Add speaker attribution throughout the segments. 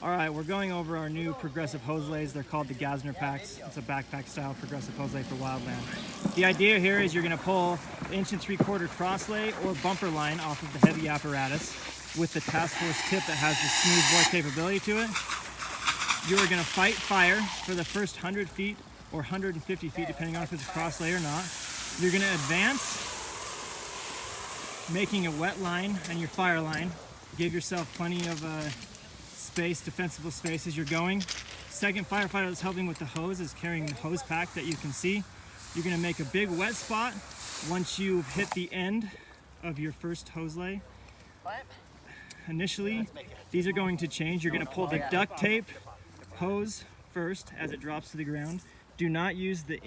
Speaker 1: All right, we're going over our new progressive hose lays. They're called the Gassner packs. It's a backpack style progressive hose lay for wildland. The idea here is you're gonna pull the 1 3/4 cross lay or bumper line off of the heavy apparatus with the task force tip that has the smooth bore capability to it. You are gonna fight fire for the first 100 feet or 150 feet, depending on if it's a cross lay or not. You're gonna advance, making a wet line and your fire line. Give yourself plenty of space, defensible space as you're going. Second firefighter that's helping with the hose is carrying the hose pack that you can see. You're gonna make a big wet spot once you've hit the end of your first hose lay. Initially, these are going to change. You're gonna pull the duct tape hose first as it drops to the ground. Do not use the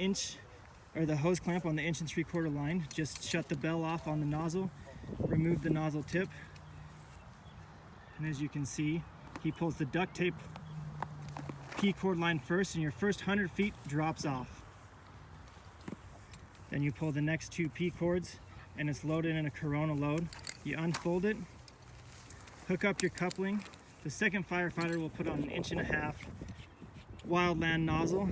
Speaker 1: hose clamp on the 1 3/4 line. Just shut the bell off on the nozzle, remove the nozzle tip, and as you can see, he pulls the duct tape P-cord line first, and your first 100 feet drops off. Then you pull the next 2 P-cords, and it's loaded in a Corona load. You unfold it, hook up your coupling. The second firefighter will put on an 1.5 inch wildland nozzle.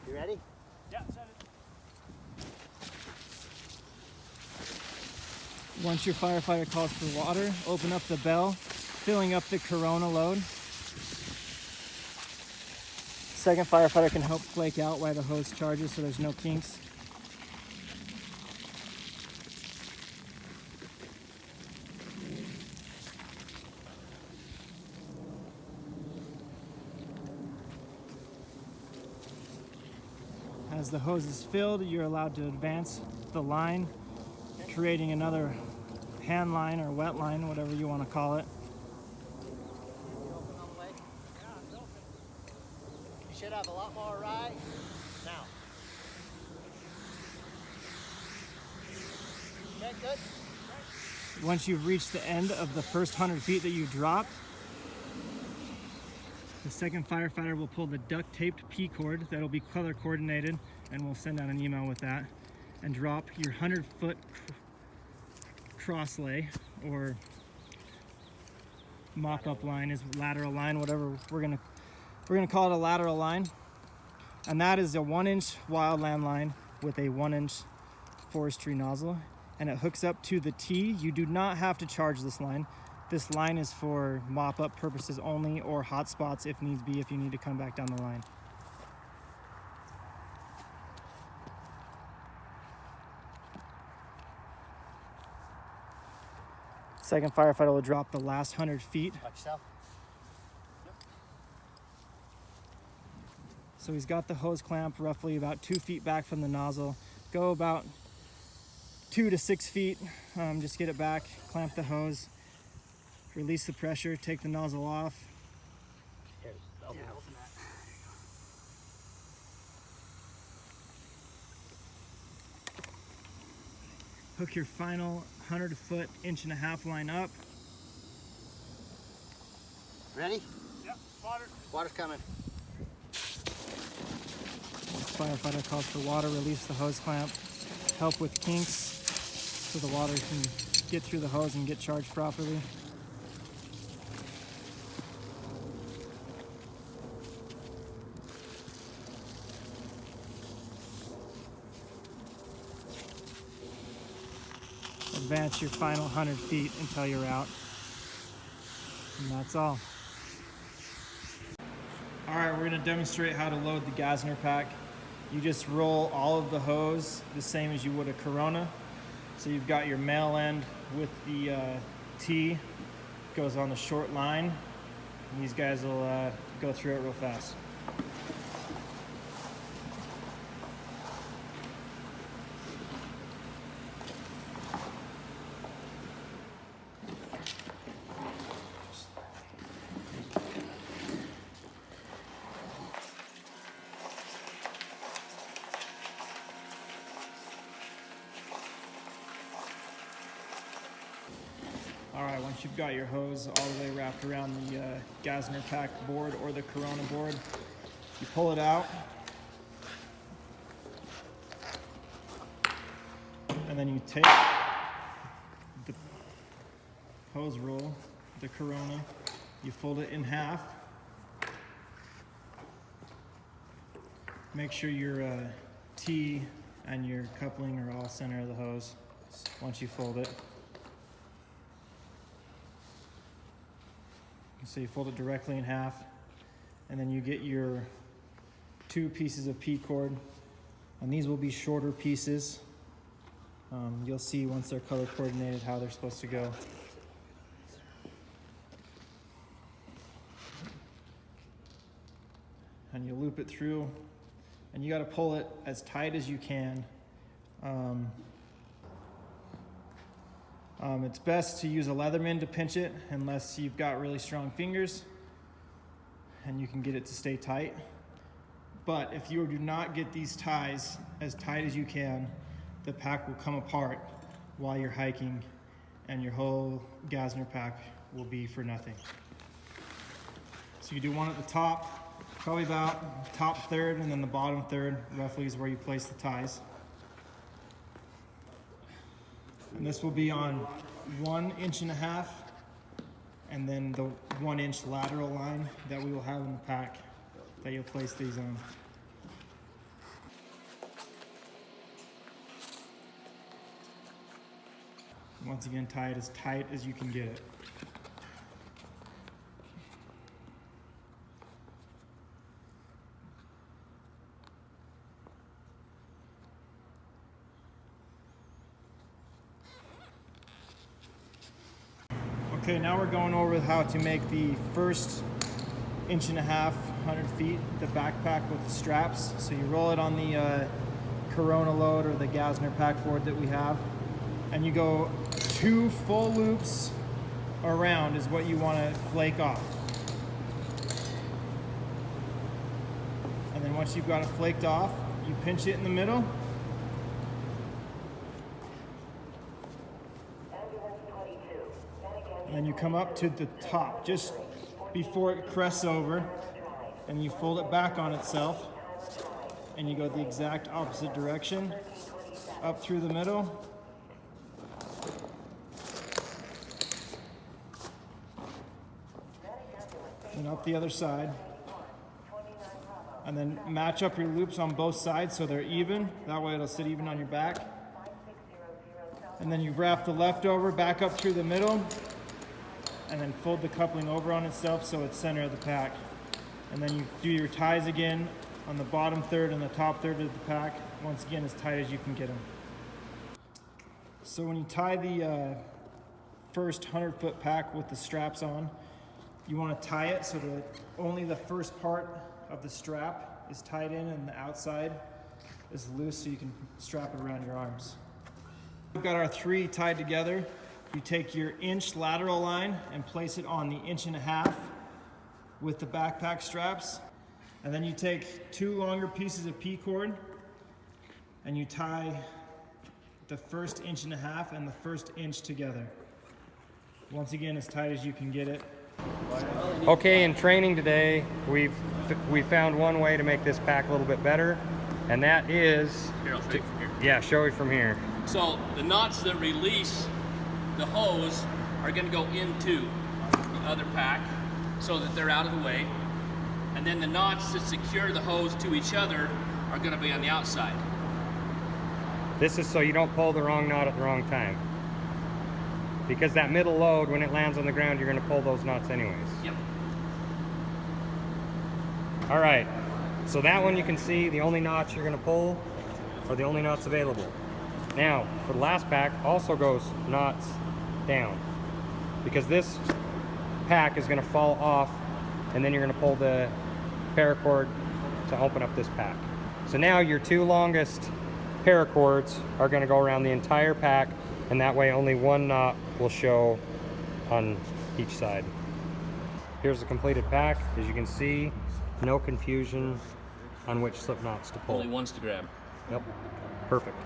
Speaker 2: You ready?
Speaker 1: Yeah, set it. Once your firefighter calls for water, open up the bell, filling up the Corona load. Second firefighter can help flake out while the hose charges so there's no kinks. As the hose is filled, you're allowed to advance the line, creating another hand line or wet line, whatever you want to call it.
Speaker 2: You should have a lot more right now. Okay, good.
Speaker 1: Once you've reached the end of the first 100 feet that you dropped, the second firefighter will pull the duct taped P-cord that'll be color coordinated, and we'll send out an email with that, and drop your 100-foot cross lay or mop-up line, is lateral line, whatever we're gonna call it, a lateral line. And that is a 1 inch wildland line with a 1 inch forestry nozzle, and it hooks up to the T. You do not have to charge this line. This line is for mop-up purposes only, or hot spots if needs be, if you need to come back down the line. Second firefighter will drop the last 100 feet.
Speaker 2: Watch yourself.
Speaker 1: So he's got the hose clamp roughly about 2 feet back from the nozzle. Go about 2 to 6 feet, just get it back, clamp the hose, release the pressure, take the nozzle off.
Speaker 2: Here, open that.
Speaker 1: Hook your final 100-foot 1.5 inch line up.
Speaker 2: Ready?
Speaker 3: Yep, water.
Speaker 2: Water's coming.
Speaker 1: Firefighter calls for water, release the hose clamp, help with kinks so the water can get through the hose and get charged properly. Advance your final 100 feet until you're out. And that's all. All right, we're gonna demonstrate how to load the Gassner pack. You just roll all of the hose the same as you would a Corona. So you've got your male end with the T, goes on the short line. And these guys will go through it real fast. All right, once you've got your hose all the way wrapped around the Gassner pack board or the Corona board, you pull it out, and then you take hose roll, the Corona. You fold it in half. Make sure your T and your coupling are all center of the hose once you fold it. So you fold it directly in half, and then you get your 2 pieces of P cord, and these will be shorter pieces. You'll see once they're color coordinated how they're supposed to go. And you loop it through, and you got to pull it as tight as you can. It's best to use a Leatherman to pinch it unless you've got really strong fingers and you can get it to stay tight. But if you do not get these ties as tight as you can, the pack will come apart while you're hiking and your whole Gassner pack will be for nothing. So you do one at the top, probably about top third, and then the bottom third roughly is where you place the ties. And this will be on 1.5 inches, and then the 1 inch lateral line that we will have in the pack that you'll place these on. Once again, tie it as tight as you can get it. Okay, now we're going over how to make the first 1.5 inches, 100 feet, the backpack with the straps. So you roll it on the Corona load or the Gassner pack board that we have, and you go 2 full loops around is what you want to flake off. And then once you've got it flaked off, you pinch it in the middle. And then you come up to the top just before it crests over, and you fold it back on itself, and you go the exact opposite direction up through the middle. And up the other side, and then match up your loops on both sides so they're even. That way it'll sit even on your back. And then you wrap the leftover back up through the middle, and then fold the coupling over on itself so it's center of the pack. And then you do your ties again on the bottom third and the top third of the pack, once again as tight as you can get them. So when you tie the first 100-foot pack with the straps on, you want to tie it so that only the first part of the strap is tied in and the outside is loose so you can strap it around your arms. We've got our 3 tied together. You take your inch lateral line and place it on the 1.5 inches with the backpack straps. And then you take 2 longer pieces of P cord and you tie the first 1.5 inches and the first inch together. Once again, as tight as you can get it.
Speaker 3: Okay, in training today, we found one way to make this pack a little bit better, and that is...
Speaker 4: Here, I'll show you from here.
Speaker 3: Yeah, show you from here.
Speaker 4: So the knots that release the hose are going to go into the other pack so that they're out of the way, and then the knots that secure the hose to each other are going to be on the outside.
Speaker 3: This is so you don't pull the wrong knot at the wrong time. Because that middle load, when it lands on the ground, you're going to pull those knots anyways.
Speaker 4: Yep.
Speaker 3: All right, so that one you can see the only knots you're going to pull are the only knots available. Now, for the last pack, also goes knots down. Because this pack is going to fall off, and then you're going to pull the paracord to open up this pack. So now your 2 longest paracords are going to go around the entire pack, and that way only 1 knot will show on each side. Here's the completed pack. As you can see, no confusion on which slip knots to pull.
Speaker 4: Only ones to grab.
Speaker 3: Yep, perfect.